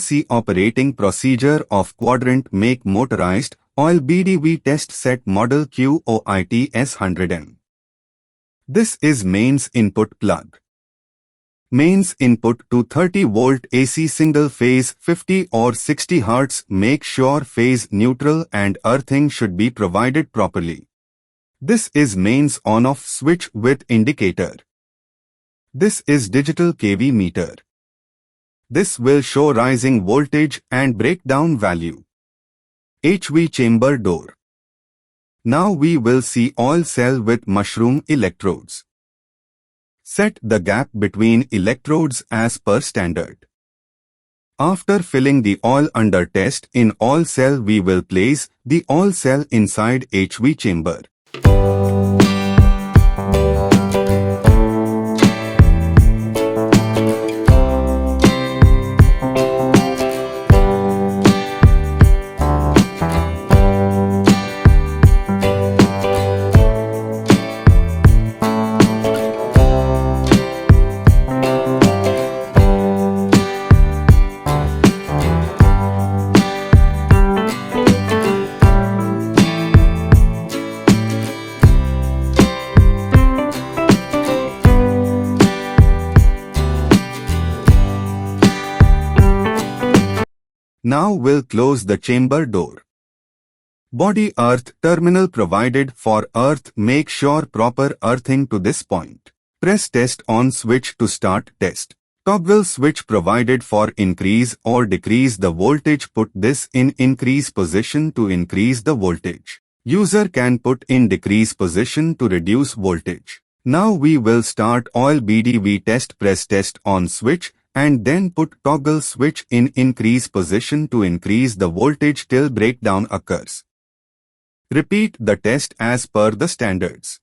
see operating procedure of Quadrant make Motorised Oil BDV test set model QOITS-100M. This is mains input plug. Mains input to 30 volt AC single phase 50 or 60 Hz. Make sure phase neutral and earthing should be provided properly. This is mains on-off switch with indicator. This is digital kV meter. This will show rising voltage and breakdown value. HV chamber door. Now we will see oil cell with mushroom electrodes. Set the gap between electrodes as per standard. After filling the oil under test in oil cell, we will place the oil cell inside HV chamber. Now we'll close the chamber door. Body earth terminal provided for earth. Make sure proper earthing to this point. Press test on switch to start test. Toggle switch provided for increase or decrease the voltage. Put this in increase position to increase the voltage. User can put in decrease position to reduce voltage. Now we will start oil BDV test. Press test on switch and then put toggle switch in increase position to increase the voltage till breakdown occurs. Repeat the test as per the standards.